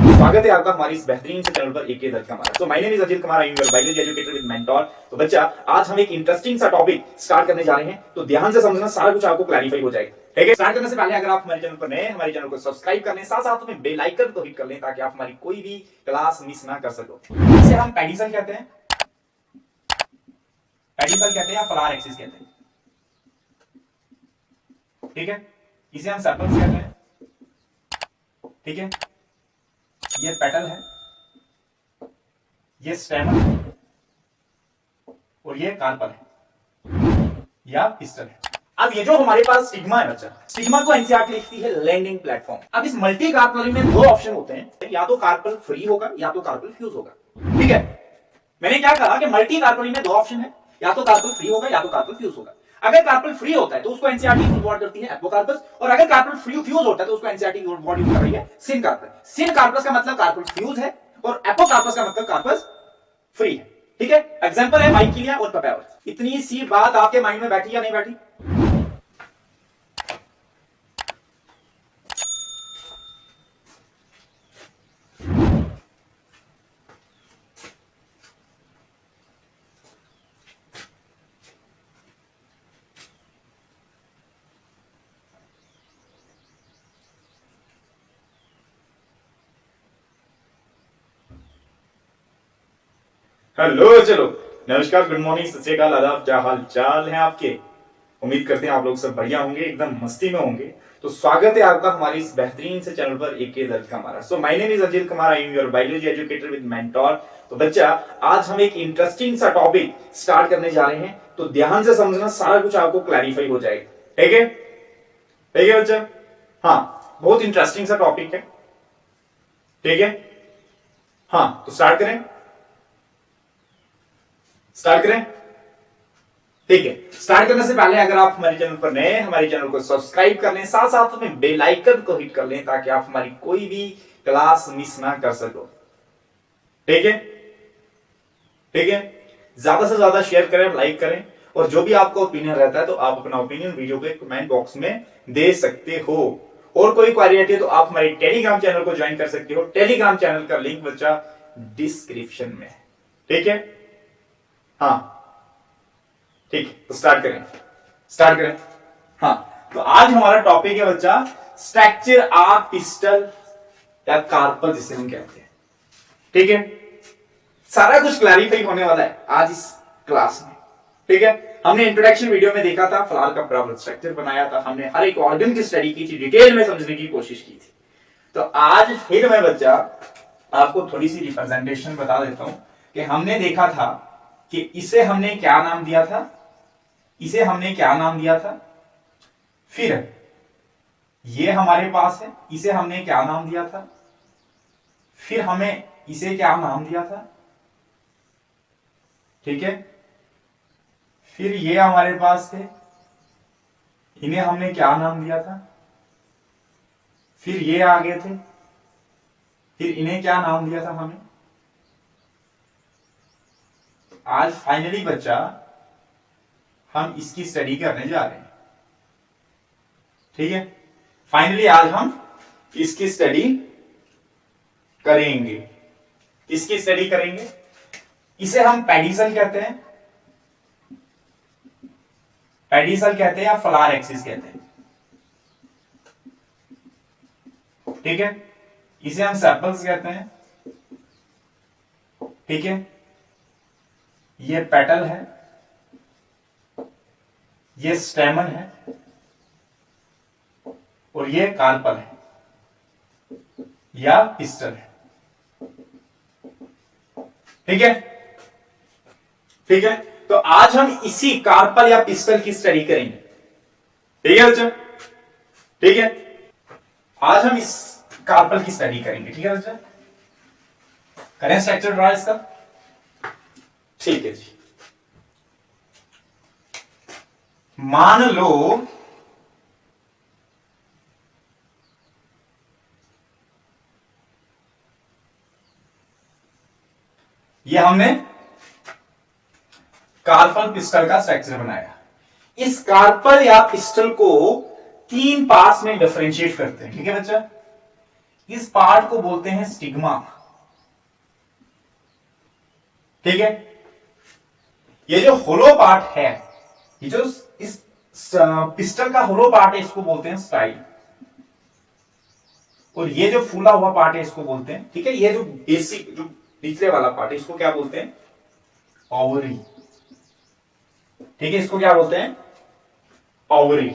स्वागत है आपका हमारी इस बेहतरीन से चैनल पर एक दर्ज हमारा। तो my name is Ajil Kumar, I am your biology educator with Mentor. तो बच्चा, आज हम एक इंटरेस्टिंग सा टॉपिक स्टार्ट करने जा रहे हैं, तो ध्यान से समझना, सारा कुछ आपको क्लैरिफाई हो जाएगा। ठीक है। स्टार्ट करने से पहले अगर आप हमारे चैनल पर नए हैं, हमारे चैनल को सब्सक्राइब कर लें, साथ साथ में बेल आइकन को हिट कर लें ताकि आप हमारी कोई भी क्लास मिस ना कर सको। इसे हम पेडिसल कहते हैं, पेडिसल कहते हैं या फ्लावर एक्सिस कहते हैं। ठीक है। इसे हम सेपल्स कहते हैं। ठीक है। ये पेटल है, ये स्टेमन है और ये कार्पल है या पिस्टल है। अब ये जो हमारे पास स्टिग्मा है बच्चा, स्टिग्मा को एनसीईआरटी लिखती है लैंडिंग प्लेटफॉर्म। अब इस मल्टी कार्पलरी में दो ऑप्शन होते हैं, या तो कार्पल फ्री होगा या तो कार्पल फ्यूज होगा। ठीक है। मैंने क्या कहा कि मल्टी कार्पलरी में दो ऑप्शन है, या तो कार्पल फ्री होगा या तो कार्पल फ्यूज होगा। अगर कार्पल फ्री होता है तो उसको एनसीईआरटी वर्ड करती है एपोकार्पस, और अगर कार्पल फ्यूज होता है तो उसको एनसीईआरटी वर्ड यूज कर रही है सिनकार्पस। सिनकार्पस का मतलब कार्पल फ्यूज है और एपोकार्पस का मतलब कार्पस फ्री है। ठीक है। एग्जांपल है माइकिलिया और पपेवर्स। इतनी सी बात आपके माइंड में बैठी या नहीं बैठी? हेलो, चलो, नमस्कार, गुड मॉर्निंग, सत श्री अकाल, आदाब, क्या हाल चाल है आपके? उम्मीद करते हैं आप लोग सब बढ़िया होंगे, एकदम मस्ती में होंगे। तो स्वागत है आपका हमारी इस बेहतरीन से चैनल पर एक दर्ज हमारा। So my name is Ajil Kumar, I am your biology educator with Mentor. तो बच्चा, आज हम एक इंटरेस्टिंग सा टॉपिक स्टार्ट करने जा रहे हैं, तो ध्यान से समझना, सारा कुछ आपको क्लैरिफाई हो जाएगा। ठीक है? ठीक है बच्चा? हाँ, बहुत इंटरेस्टिंग सा टॉपिक है। ठीक है। हाँ, तो स्टार्ट करें। स्टार्ट करें। ठीक है। स्टार्ट करने से पहले अगर आप हमारे चैनल पर नए हैं, हमारे चैनल को सब्सक्राइब कर लें, साथ साथ में बेल आइकन को हिट कर लें ताकि आप हमारी कोई भी क्लास मिस ना कर सको। ठीक है। ठीक है। ज्यादा से ज्यादा शेयर करें, लाइक करें, और जो भी आपका ओपिनियन रहता है तो आप अपना ओपिनियन वीडियो के कमेंट बॉक्स में दे सकते हो। और कोई क्वेरी रहती है तो आप हमारे टेलीग्राम चैनल को ज्वाइन कर सकते हो। टेलीग्राम चैनल का लिंक बच्चा डिस्क्रिप्शन में। ठीक है। हाँ, ठीक है, तो स्टार्ट करें। स्टार्ट करें। हाँ, तो आज हमारा टॉपिक है बच्चा स्ट्रक्चर ऑफ पिस्टल या कार्पल, जिसे हम कहते हैं। ठीक है। सारा कुछ क्लैरिफाई होने वाला है आज इस क्लास में। ठीक है। हमने इंट्रोडक्शन वीडियो में देखा था, फ्लावर का प्रॉपर स्ट्रक्चर बनाया था, हमने हर एक ऑर्गन की स्टडी की थी, डिटेल में समझने की कोशिश की थी। तो आज फिर मैं बच्चा आपको थोड़ी सी रिप्रेजेंटेशन बता देता हूं कि हमने देखा था कि इसे हमने क्या नाम दिया था, इसे हमने क्या नाम दिया था, फिर ये हमारे पास है, इसे हमने क्या नाम दिया था, फिर हमें इसे क्या नाम दिया था। ठीक है। फिर ये हमारे पास थे, इन्हें हमने क्या नाम दिया था, फिर ये आगे थे, फिर इन्हें क्या नाम दिया था हमें। आज फाइनली बच्चा हम इसकी स्टडी करने जा रहे हैं। ठीक है। फाइनली आज हम इसकी स्टडी करेंगे। इसकी स्टडी करेंगे। इसे हम पेडिसल कहते हैं, पेडिसल कहते हैं या फ्लावर एक्सिस कहते हैं। ठीक है। इसे हम सेपल्स कहते हैं। ठीक है। ये पेटल है, ये स्टेमन है और ये कार्पल है या पिस्टल है। ठीक है। ठीक है। तो आज हम इसी कार्पल या पिस्टल की स्टडी करेंगे। ठीक है बच्चा? ठीक है। आज हम इस कार्पल की स्टडी करेंगे। ठीक है बच्चा? करें स्ट्रक्चर ड्रा इसका? ठीक है जी। मान लो ये हमने कार्पल पिस्टल का स्ट्रक्चर बनाया। इस कार्पल या पिस्टल को तीन पार्ट्स में डिफरेंशिएट करते हैं। ठीक है बच्चा? इस पार्ट को बोलते हैं स्टिग्मा। ठीक है, ये जो होलो पार्ट है, ये जो इस पिस्टल का होलो पार्ट है, इसको बोलते हैं स्टाइल। और ये जो फूला हुआ पार्ट है, इसको बोलते हैं, ठीक है, ये जो बेसिक जो निचले वाला पार्ट है, इसको क्या बोलते हैं? ओवरी। ठीक है, इसको क्या बोलते हैं? ओवरी।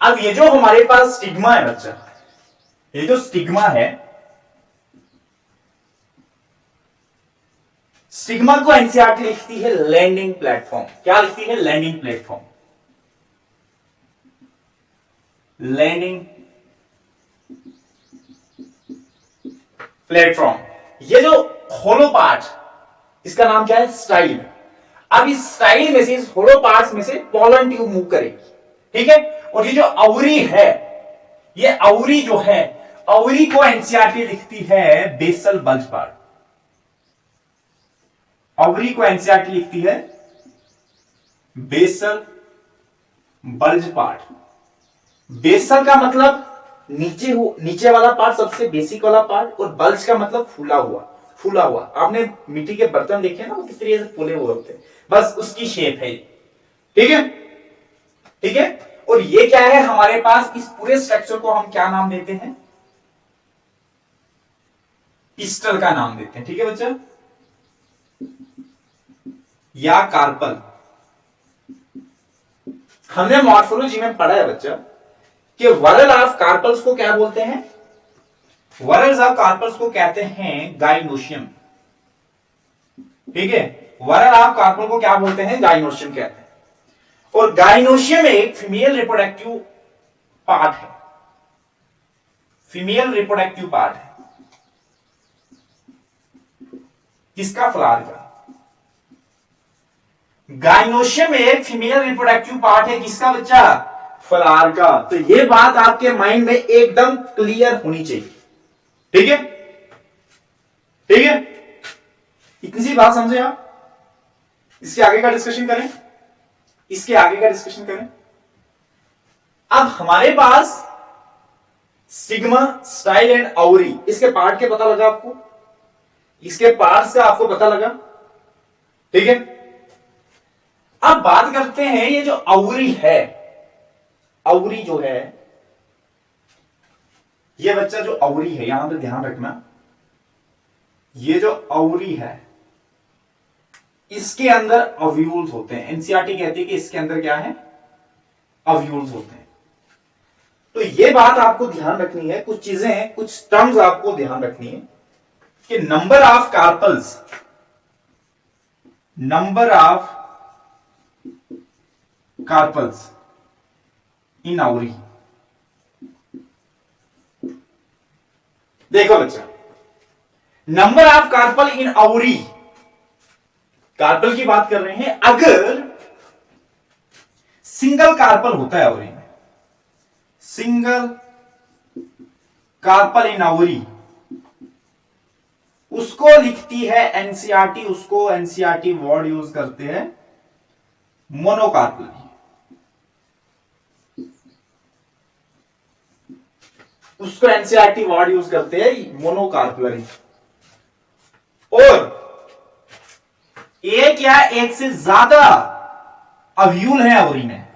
अब ये जो हमारे पास स्टिग्मा है बच्चा, ये जो स्टिग्मा है, स्टिग्मा को एनसीईआरटी लिखती है लैंडिंग प्लेटफॉर्म। क्या लिखती है? Landing platform. Landing platform. ये जो होलो पार्ट, इसका नाम क्या है? स्टाइल। अब इस स्टाइल में से, इस होलो पार्ट्स में से पोलन ट्यूब मूव करेगी। ठीक है, और ये जो अवरी है, ये अवरी जो है, अवरी को एनसीईआरटी लिखती है बेसल बल्ज पार्ट। अवरी को एनसीईआरटी लिखती है बेसल बल्ज पार्ट। बेसल का मतलब नीचे वाला पार्ट, सबसे बेसिक वाला पार्ट, और बल्ज का मतलब फूला हुआ। आपने मिट्टी के बर्तन देखे ना, वो किस तरीके से फूले हुए होते हैं, बस उसकी शेप है। ठीक है, ठीक है। और ये क्या है हमारे पास? इस पूरे स्ट्रक्चर को हम क्या नाम देते हैं? पिस्टल का नाम देते हैं। ठीक है बच्चा, या कार्पल। हमने मॉर्फोलॉजी में पढ़ा है बच्चा कि वर्ल ऑफ कार्पल्स को क्या बोलते हैं? वर्ल्स ऑफ कार्पल्स को कहते हैं गाइनोशियम। ठीक है, वर्ल ऑफ कार्पल को क्या बोलते हैं? गाइनोशियम कहते हैं। और गाइनोशियम एक फीमेल रिप्रोडक्टिव पार्ट है। फीमेल रिप्रोडक्टिव पार्ट है किसका? फ्लावर का। गाइनोशियम एक फीमेल रिप्रोडक्टिव पार्ट है किसका बच्चा? फ्लावर का। तो ये बात आपके माइंड में एकदम क्लियर होनी चाहिए। ठीक है, ठीक है, इतनी सी बात समझे आप? इसके आगे का डिस्कशन करें, इसके आगे का डिस्कशन करें। अब हमारे पास सिग्मा, स्टाइल एंड अवरी, इसके पार्ट के पता लगा आपको, इसके पार्ट्स का आपको पता लगा। ठीक है, अब बात करते हैं ये जो अवरी है, अवरी जो है, ये बच्चा जो अवरी है, यहां पे ध्यान रखना, ये जो अवरी है, इसके अंदर अव्यूल्स होते हैं। एनसीईआरटी कहती है कि इसके अंदर क्या है? अव्यूल्स होते हैं। तो ये बात आपको ध्यान रखनी है, कुछ चीजें हैं, कुछ टर्म्स आपको ध्यान रखनी है कि number of carpels, number of carpels in ovary. देखो बच्चा, नंबर ऑफ कार्पल इन अवरी, कार्पल की बात कर रहे हैं। अगर सिंगल कार्पल होता है अवरी में, सिंगल कार्पल इन अवरी, उसको लिखती है एनसीईआरटी, उसको एनसीईआरटी वर्ड यूज करते हैं मोनोकार्पल। उसको एनसीईआरटी वर्ड यूज करते हैं मोनोकार्पलरी। और एक या एक से ज्यादा अव्यूल है अवरी में,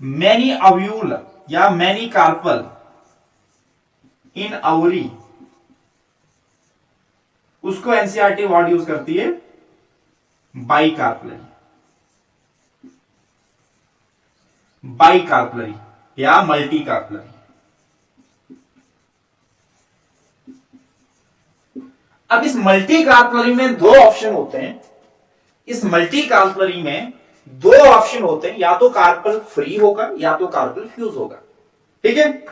मैनी अव्यूल या मैनी कार्पल इन अवरी, उसको एनसीईआरटी वर्ड यूज करती है बाई कार्पलरी, बाई कार्पलरी या मल्टी कार्पलरी। अब इस मल्टी कार्पलरी में दो ऑप्शन होते हैं। इस मल्टी कार्पलरी में दो ऑप्शन होते हैं, या तो कार्पल फ्री होगा या तो कार्पल फ्यूज होगा। ठीक है,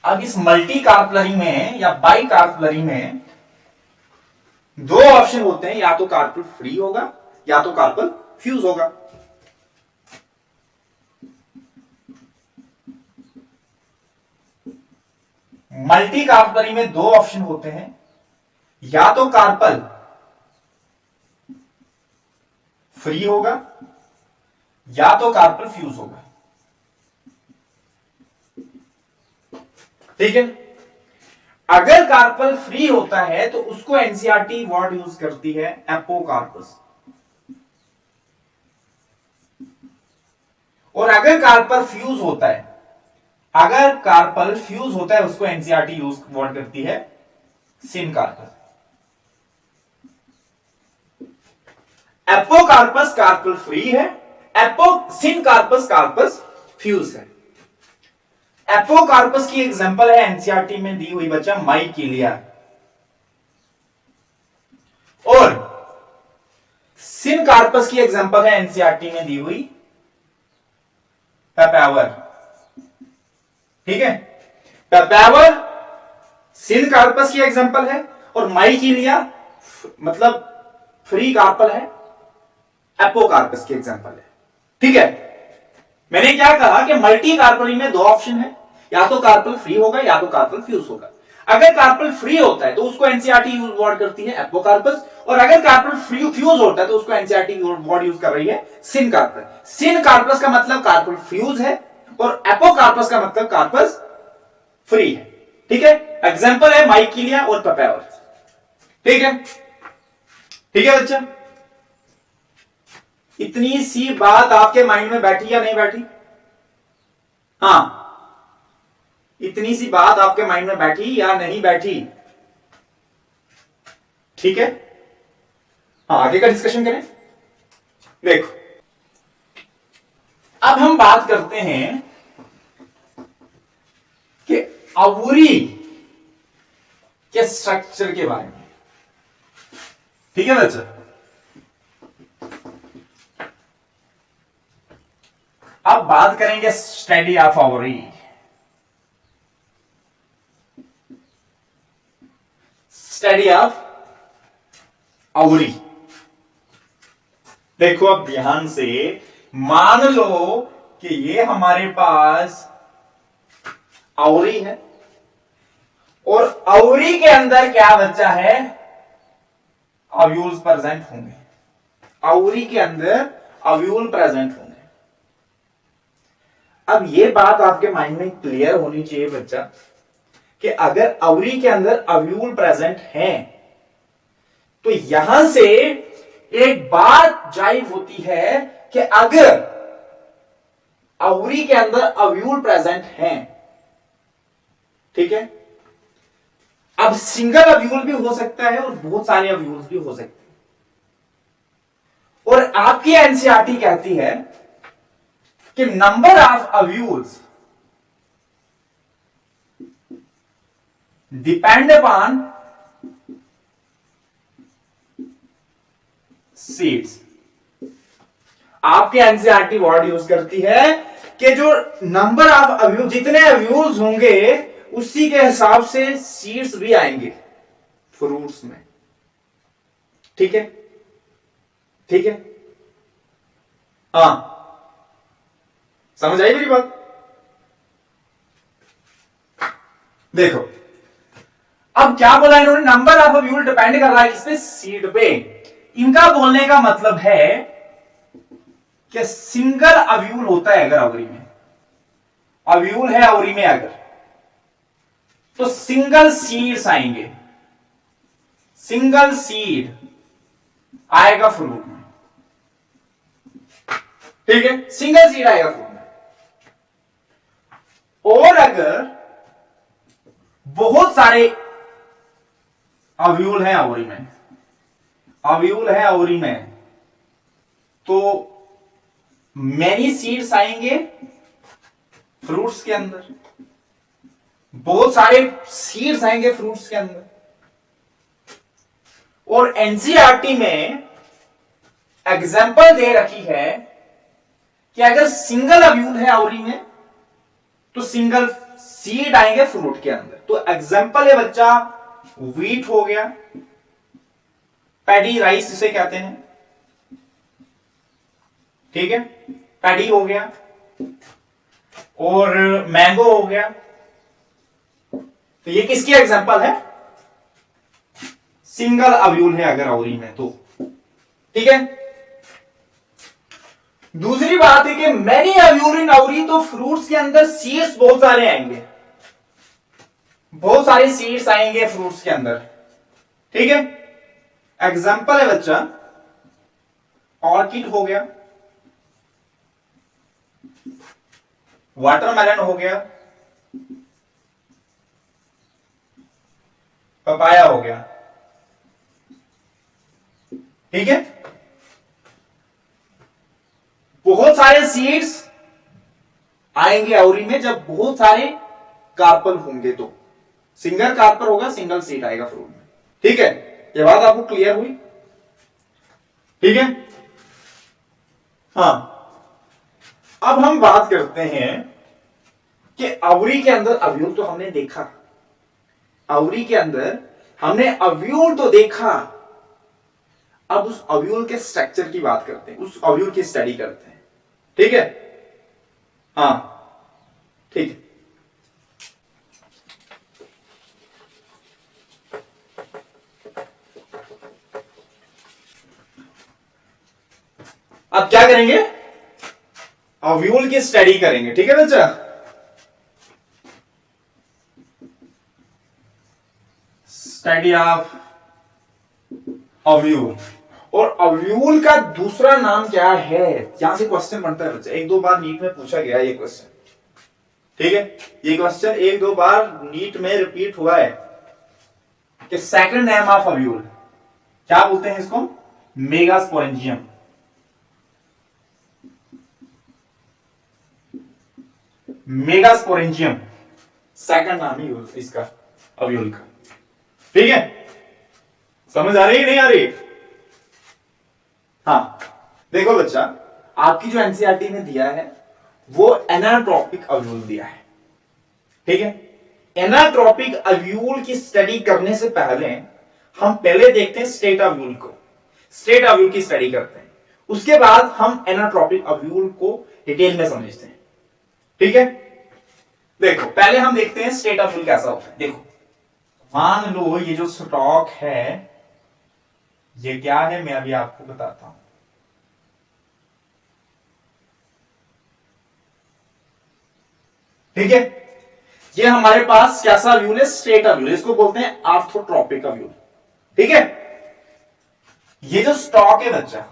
अब इस मल्टी कार्पलरी में या बाई कार्पलरी में दो ऑप्शन होते हैं, या तो कार्पल फ्री होगा या तो कार्पल फ्यूज होगा। मल्टी कार्पलरी में दो ऑप्शन होते हैं, या तो कार्पल फ्री होगा या तो कार्पल फ्यूज होगा। ठीक है। अगर कार्पल फ्री होता है तो उसको एनसीईआरटी वर्ड यूज करती है एपोकार्पस, और अगर कार्पल फ्यूज होता है, अगर कार्पल फ्यूज होता है उसको एनसीईआरटी यूज वर्ड करती है सिनकार्पस। एपोकार्पस कार्पल फ्री है, सिनकार्पस कार्पस फ्यूज है। एपोकार्पस की एग्जांपल है एनसीईआरटी में दी हुई बच्चा माइकिलिया, और सिनकार्पस की एग्जांपल है एनसीईआरटी में दी हुई पेपावर। ठीक है, पेपावर सिनकार्पस की एग्जांपल है और माइकिलिया मतलब फ्री कार्पल है, एपोकार्पस की एग्जांपल है। ठीक है, मैंने क्या कहा कि मल्टी कार्पली में दो ऑप्शन है, या तो कार्पल फ्री होगा या तो कार्पल फ्यूज होगा। अगर कार्पल फ्री होता है तो उसको एनसीईआरटी यूज वर्ड करती है एपोकार्पस, और अगर कार्पल फ्यूज होता है तो उसको एनसीईआरटी वर्ड यूज कर रही है सिनकार्पस। सिनकार्पस का मतलब कार्पल फ्यूज है और एपोकार्पस का मतलब कार्पस फ्री है। ठीक है, एग्जांपल है माइकिलिया और पेपावर। ठीक है, ठीक है बच्चा, इतनी सी बात आपके माइंड में बैठी या नहीं बैठी? हाँ, इतनी सी बात आपके माइंड में बैठी या नहीं बैठी? ठीक है, हाँ आगे का डिस्कशन करें। देखो, अब हम बात करते हैं कि अवरी के स्ट्रक्चर के बारे में। ठीक है बच्चा, अब बात करेंगे स्टडी ऑफ अवरी। स्टडी ऑफ अवरी, देखो अब ध्यान से, मान लो कि ये हमारे पास अवरी है और अवरी के अंदर क्या बच्चा है? अव्यूल्स प्रेजेंट होंगे। अवरी के अंदर अव्यूल प्रेजेंट होंगे। अब ये बात आपके माइंड में क्लियर होनी चाहिए बच्चा कि अगर अवरी के अंदर अव्यूल प्रेजेंट हैं तो यहां से एक बात जाहिर होती है कि अगर अवरी के अंदर अव्यूल प्रेजेंट हैं, ठीक है, अब सिंगल अव्यूल भी हो सकता है और बहुत सारे अव्यूल्स भी हो सकते हैं, और आपकी एनसीईआरटी कहती है कि number of ovules depend upon seeds. आपके एनसीईआरटी वर्ड यूज करती है कि जो नंबर ऑफ अव्यूल, जितने अव्यूल्स होंगे उसी के हिसाब से सीड्स भी आएंगे फ्रूट्स में। ठीक है, ठीक है, हाँ समझ आई मेरी बात? देखो, अब क्या बोला इन्होंने? नंबर ऑफ अव्यूल डिपेंड कर रहा है किस पे? सीड पे। इनका बोलने का मतलब है कि सिंगल अव्यूल होता है अगर अवरी में, अव्यूल है अवरी में अगर, तो सिंगल सीड्स आएंगे, सिंगल सीड आएगा फ्रूट में। ठीक है, सिंगल सीड आएगा फ्रूट में। और अगर बहुत सारे अव्यूल हैं अवरी में, अव्यूल है अवरी में, तो मैनी सीड्स आएंगे फ्रूट्स के अंदर, बहुत सारे सीड्स आएंगे फ्रूट्स के अंदर। और एनसीईआरटी में एग्जांपल दे रखी है कि अगर सिंगल अव्यूल है अवरी में तो सिंगल सीड आएंगे फ्रूट के अंदर। तो एग्जांपल है बच्चा, व्हीट हो गया, पैडी राइस जिसे कहते हैं, ठीक है, पैडी हो गया, और मैंगो हो गया। तो ये किसकी एग्जांपल है? सिंगल अव्यूल है अगर अवरी में तो। ठीक है, दूसरी बात है कि मैनी अव्यूल इन अवरी, तो फ्रूट्स के अंदर सीड्स बहुत सारे आएंगे। बहुत सारे सीड्स आएंगे फ्रूट्स के अंदर, ठीक है। एग्जांपल है बच्चा, ऑर्किड हो गया, वाटरमेलन हो गया, पपाया हो गया, ठीक है। बहुत सारे सीड्स आएंगे अवरी में जब बहुत सारे कार्पल होंगे, तो सिंगल कार्पल होगा, सिंगल सीड आएगा फ्रूट में, ठीक है। ये बात आपको क्लियर हुई, ठीक है। हाँ, अब हम बात करते हैं कि अवरी के अंदर अव्यूल तो हमने देखा, अवरी के अंदर हमने अव्यूल तो देखा, अब उस अव्यूल के स्ट्रक्चर की बात करते हैं, उस अव्यूल की स्टडी करते हैं, ठीक है। हाँ, ठीक है। अब क्या करेंगे, अव्यूल की स्टडी करेंगे, ठीक है बच्चा। स्टडी ऑफ अव्यूल, और अव्यूल का दूसरा नाम क्या है, यहां से क्वेश्चन बनता है बच्चा, एक दो बार नीट में पूछा गया ये क्वेश्चन, ठीक है। ये क्वेश्चन एक दो बार नीट में रिपीट हुआ है कि सेकंड नेम ऑफ अव्यूल क्या बोलते हैं इसको, मेगास्पोरेंजियम, मेगास्पोरेंजियम सेकंड नाम ही इसका अव्यूल का, ठीक है। समझ आ रही है नहीं आ रही। हाँ, देखो बच्चा, आपकी जो एनसीईआरटी में दिया है वो एनाट्रोपिक अव्यूल दिया है, ठीक है। एनाट्रोपिक अव्यूल की स्टडी करने से पहले हम पहले देखते हैं स्टेट अव्यूल को, स्टेट अव्यूल की स्टडी करते हैं, उसके बाद हम एनाट्रोपिक अव्यूल को डिटेल में समझते हैं, ठीक है। देखो पहले हम देखते हैं स्टेट अव्यूल कैसा होता है। देखो मान लो ये जो स्टॉक है ये क्या है, मैं अभी आपको बताता हूं, ठीक है। ये हमारे पास कैसा अव्यूल है, स्टेट अव्यूल, इसको बोलते हैं आर्थोट्रोपिक अव्यूल, ठीक है। ये जो स्टॉक है बच्चा,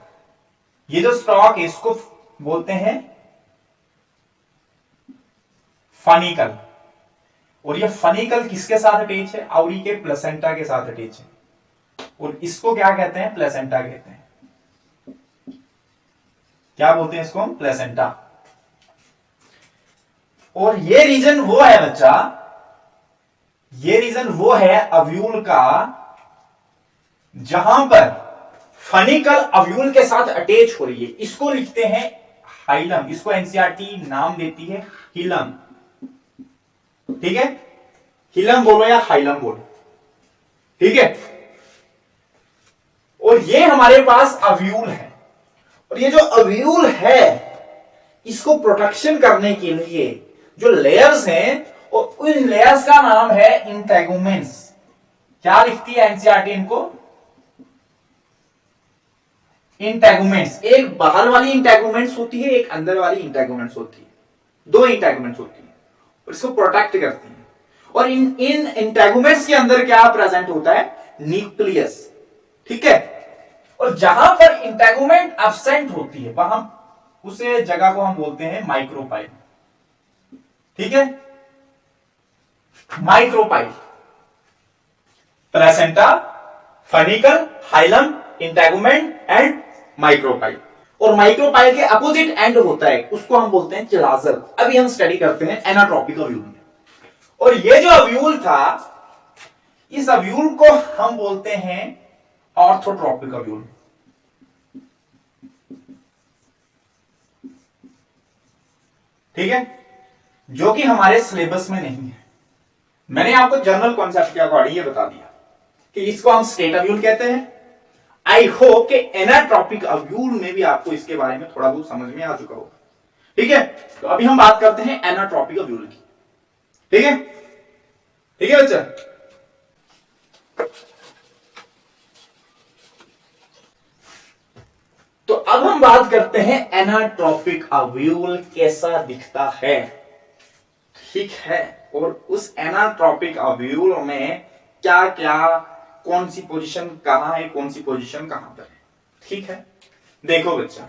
ये जो स्टॉक है इसको बोलते हैं फनिकल, और ये फनिकल किसके साथ अटैच है, अवरी के प्लेसेंटा के साथ अटैच है, और इसको क्या कहते हैं, प्लेसेंटा कहते हैं, क्या बोलते हैं इसको, प्लेसेंटा। और ये रीजन वो है बच्चा, ये रीजन वो है अव्यूल का जहां पर फनिकल अव्यूल के साथ अटैच हो रही है, इसको लिखते हैं हाइलम, इसको एनसीईआरटी नाम देती है हिलम, ठीक है। हिलम बोलो या हाइलम बोलो, ठीक है। और ये हमारे पास अव्यूल है, और ये जो अव्यूल है इसको प्रोटेक्शन करने के लिए जो लेयर्स हैं, और उन लेयर्स का नाम है इंटेगुमेंट्स। क्या लिखती है एनसीईआरटी इनको, इंटेगुमेंट्स। एक बाहर वाली इंटेगुमेंट्स होती है, एक अंदर वाली इंटेगुमेंट्स होती है, दो इंटेगुमेंट्स होती है, और इसको प्रोटेक्ट करती है। और इन इंटेगुमेंट्स के अंदर क्या प्रेजेंट होता है, न्यूक्लियस, ठीक है। और जहां पर इंटेगुमेंट एब्सेंट होती है वहां उस जगह को हम बोलते हैं माइक्रोपाइल, ठीक है। Micropyle, placenta, funicle, hilum, integument and micropyle. और माइक्रोपाइल के अपोजिट एंड होता है, उसको हम बोलते हैं चिलाजल। अभी हम स्टडी करते हैं एनाट्रोपिक अव्यूल में। और ये जो अव्यूल था, इस अव्यूल को हम बोलते हैं ऑर्थोट्रोपिक अव्यूल, ठीक है, जो कि हमारे सिलेबस में नहीं है। मैंने आपको जनरल कॉन्सेप्ट के अकॉर्डिंग ये बता दिया कि इसको हम स्टेट अव्यूल कहते हैं। आई होप कि एनाट्रोपिक अव्यूल में भी आपको इसके बारे में थोड़ा बहुत समझ में आ चुका होगा, ठीक है। तो अभी हम बात करते हैं एनाट्रोपिक अव्यूल की, ठीक है, ठीक है बच्चा। तो अब हम बात करते हैं एनाट्रोपिक अव्यूल कैसा दिखता है, ठीक है। और उस एनाट्रॉपिक अव्यूल में क्या क्या, कौन सी पोजीशन कहां है, कौन सी पोजीशन कहां पर है। ठीक है, देखो बच्चा,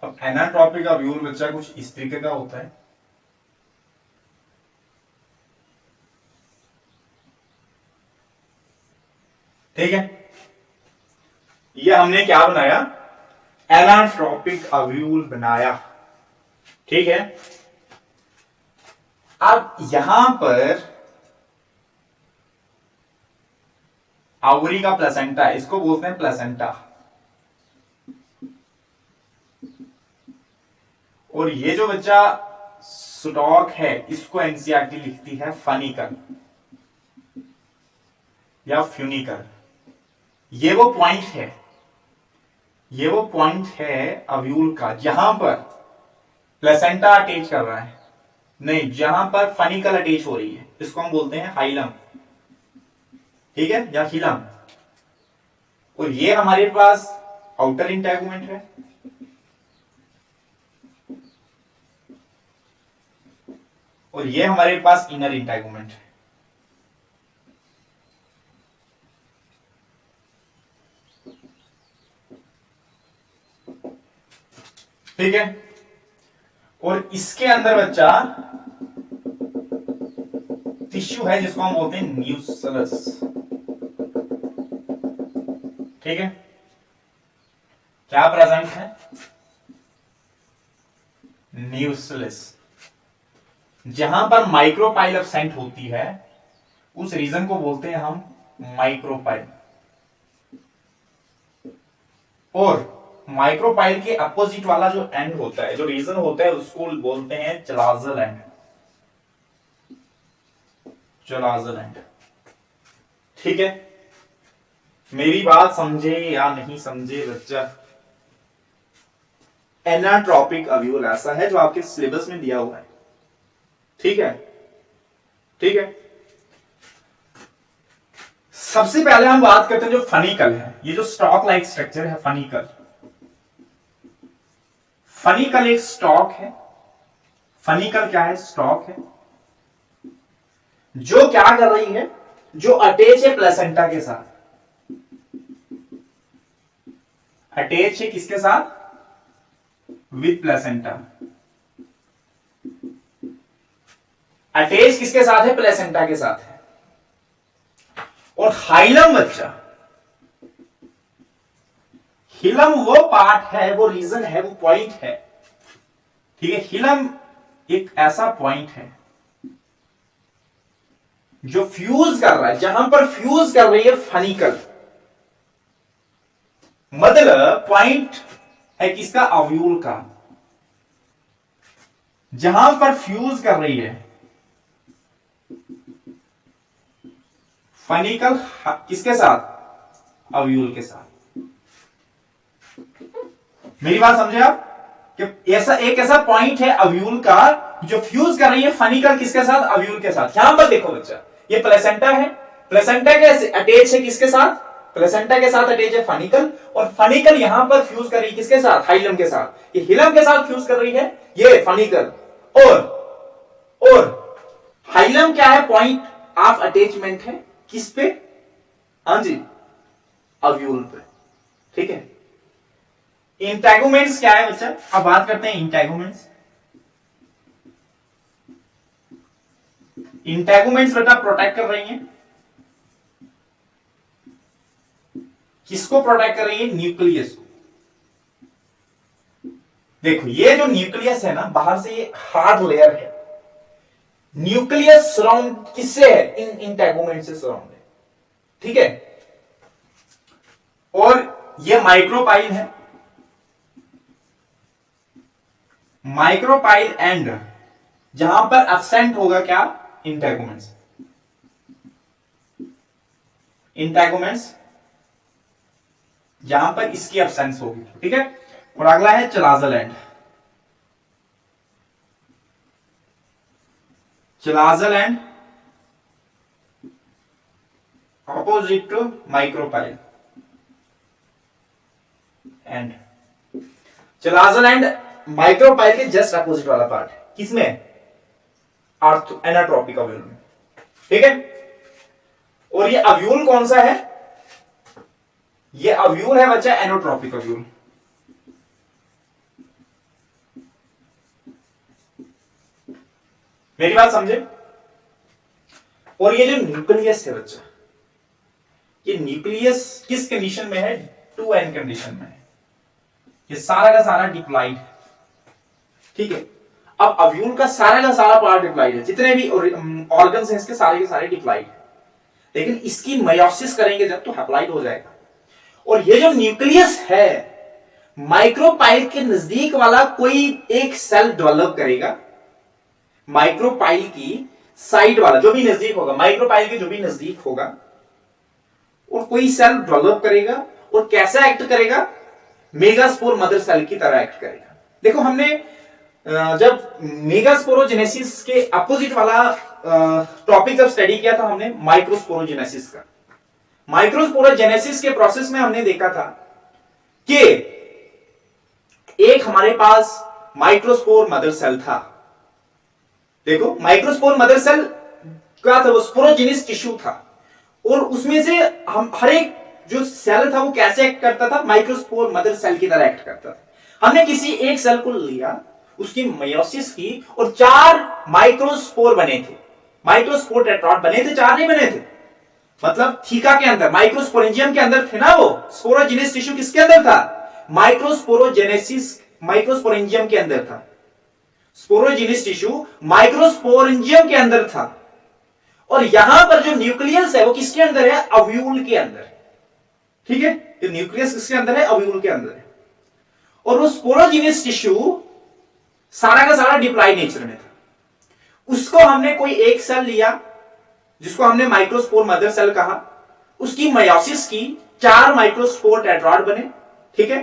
अब एनाट्रॉपिक अव्यूल बच्चा कुछ इस तरीके का होता है। ठीक है, ये हमने क्या बनाया, एनाट्रॉपिक अव्यूल बनाया। ठीक है, अब यहां पर आवरी का प्लेसेंटा है, इसको बोलते हैं प्लेसेंटा, और ये जो बच्चा स्टॉक है इसको एनसीईआरटी लिखती है फनिकल या फ्यूनिकल। ये वो पॉइंट है, ये वो पॉइंट है अव्यूल का जहां पर प्लेसेंटा अटैच कर रहा है, नहीं जहां पर फनिकल अटैच हो रही है, इसको हम बोलते हैं हाइलम। ठीक है, या हिलम। और ये हमारे पास आउटर इंटेगुमेंट है, और ये हमारे पास इनर इंटेगुमेंट है। ठीक है, और इसके अंदर बच्चा टिश्यू है जिसको हम बोलते हैं न्यूक्लियस। ठीक है, क्या प्रेजेंट है, न्यूक्लियस। जहां पर माइक्रोपाइल एब्सेंट होती है उस रीजन को बोलते हैं हम माइक्रोपाइल, और माइक्रोपाइल के अपोजिट वाला जो एंड होता है, जो रीजन होता है, उसको बोलते हैं चलाजल एंड, चलाजल एंड। ठीक है, मेरी बात समझे या नहीं समझे बच्चा, एनाट्रॉपिक अव्यूल ऐसा है जो आपके सिलेबस में दिया हुआ है। ठीक है, ठीक है, सबसे पहले हम बात करते हैं जो फनिकल है, ये जो स्टॉक लाइक स्ट्रक्चर है फनिकल। फनिकल एक स्टॉक है, फनिकल क्या है, स्टॉक है, जो क्या कर रही है, जो अटैच है प्लेसेंटा के साथ, अटैच है किसके साथ, विद प्लेसेंटा। अटैच किसके साथ है, प्लेसेंटा के साथ है। और हाइलम बच्चा, हिलम वो पार्ट है, वो रीजन है, वो पॉइंट है। ठीक है, हिलम एक ऐसा पॉइंट है जो फ्यूज कर रहा है, जहां पर फ्यूज कर रही है फनिकल, मतलब पॉइंट है किसका, अव्यूल का, जहां पर फ्यूज कर रही है फनिकल किसके साथ, अव्यूल के साथ। मेरी बात समझे आप, कि ऐसा एक ऐसा पॉइंट है अव्यूल का जो फ्यूज कर रही है फनिकल किसके साथ, अव्यूल के साथ। यहां पर देखो बच्चा, ये प्लेसेंटा है, प्लेसेंटा के अटैच है किसके साथ, प्लेसेंटा के साथ अटैच है फनिकल, और फनिकल यहां पर फ्यूज कर रही है किसके साथ, हाइलम के साथ। ये हिलम के साथ फ्यूज कर रही है ये फनिकल, और हाइलम क्या है, पॉइंट ऑफ अटैचमेंट है किस पे, हाँ जी, अव्यूल पे। ठीक है, इंटेगुमेंट्स क्या है बच्चा, अब बात करते हैं इंटेगुमेंट्स। इंटेगुमेंट्स बेटा प्रोटेक्ट कर रही हैं, किसको प्रोटेक्ट कर रही है, न्यूक्लियस को। देखो ये जो न्यूक्लियस है ना, बाहर से ये हार्ड लेयर है, न्यूक्लियस सराउंड किससे है, इन इंटेगुमेंट से सराउंड है। ठीक है, और ये माइक्रोपाइल है, माइक्रोपाइल एंड जहां पर एब्सेंट होगा क्या, इंटेगुमेंट्स, इंटेगुमेंट्स जहां पर इसकी एब्सेंस होगी। ठीक है, और अगला है chalazal end, chalazal end opposite to micropyle end. Chalazal end micropyle के जस्ट अपोजिट वाला पार्ट किसमें? एनाट्रोपिक अव्यूल में। ठीक है, और ये अव्यूल कौन सा है? ये अव्यूल है बच्चा एनोट्रोपिक अव्यूल। मेरी बात समझे? और ये जो न्यूक्लियस है बच्चा, ये न्यूक्लियस किस कंडीशन में है? 2n कंडीशन में है। ये सारा का सारा डिप्लॉइड। ठीक है, अब अव्यूल का सारा पार्ट डिप्लॉइड है, जितने भी ऑर्गन्स हैं इसके सारे के सारे डिप्लॉइड है। लेकिन इसकी मयोसिस करेंगे जब तो हैप्लॉइड हो जाएगा। और ये जो न्यूक्लियस है, माइक्रोपाइल के नजदीक वाला कोई एक सेल डेवलप करेगा। माइक्रोपाइल की साइड वाला जो भी नजदीक होगा, माइक्रोपाइल के जो भी नजदीक होगा, और कोई सेल डेवलप करेगा। और कैसा एक्ट करेगा? मेगास्पोर मदर सेल की तरह एक्ट करेगा। देखो हमने जब मेगास्पोरोजेनेसिस के अपोजिट वाला टॉपिक जब स्टडी किया था हमने माइक्रोस्पोरोजेनेसिस का। माइक्रोस्पोरोजेनेसिस के प्रोसेस में हमने देखा था कि एक हमारे पास माइक्रोस्पोर मदर सेल था। देखो माइक्रोस्पोर मदर सेल क्या था? वो स्पोरोजेनिस टिश्यू था, और उसमें से हम हर एक जो सेल था वो कैसे एक्ट करता था? माइक्रोस्पोर मदर सेल की तरह एक्ट करता था। हमने किसी एक सेल को लिया, उसकी मयोसिस की, और 4 माइक्रोस्पोर बने थे। माइक्रोस्पोर टेट्राड बने थे, 4 नहीं बने थे। मतलब थीका के अंदर, माइक्रोस्पोरेंजियम के अंदर थे ना वो। स्पोरोजेनिस टिश्यू किसके अंदर था? माइक्रोस्पोरोजेनेसिस माइक्रोस्पोरेंजियम के अंदर था। स्पोरोजेनिस टिश्यू माइक्रोस्पोरेंजियम के अंदर था। और यहां पर जो न्यूक्लियस है वो किसके अंदर है? अव्यूल के अंदर। ठीक है, तो न्यूक्लियस किसके अंदर है? अव्यूल के अंदर है। और वो स्पोरोजेनिस टिश्यू सारा का सारा डिप्लॉइड नेचर में था। उसको हमने कोई एक सेल लिया जिसको हमने माइक्रोस्पोर मदर सेल कहा, उसकी मयोसिस की, 4 माइक्रोस्पोर टेट्राड बने। ठीक है,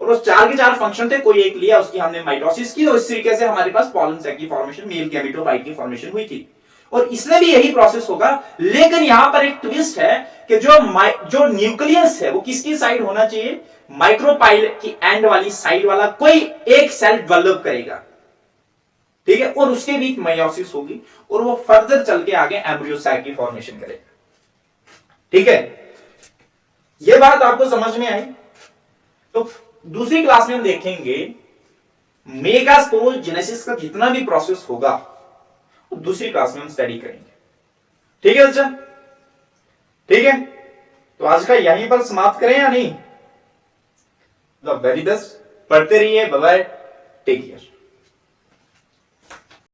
और उस 4 के 4 फंक्शन थे, कोई एक लिया, उसकी हमने माइटोसिस की, और इस तरीके से हमारे पास पॉलन सैक की फॉर्मेशन, मेल गैमेटोफाइट की फॉर्मेशन हुई थी। और इसमें भी यही प्रोसेस होगा, लेकिन यहां पर एक ट्विस्ट है कि जो न्यूक्लियस है वो किसकी साइड होना चाहिए? माइक्रोपाइल की एंड वाली साइड वाला कोई एक सेल डेवलप करेगा। ठीक है, और उसके बीच मयोसिस होगी, और वो फर्दर चल के आगे एम्ब्रियो सैक की फॉर्मेशन करेगा। ठीक है, ये बात आपको समझ में आई? तो दूसरी क्लास में हम देखेंगे मेगास्पोरोजेनेसिस का जितना भी प्रोसेस होगा वो दूसरी क्लास में हम स्टडी करेंगे। ठीक है बच्चा? ठीक है, तो आज का यहीं पर समाप्त करें या नहीं? द वेरी बेस्ट, पढ़ते रहिए। Bye bye, take care.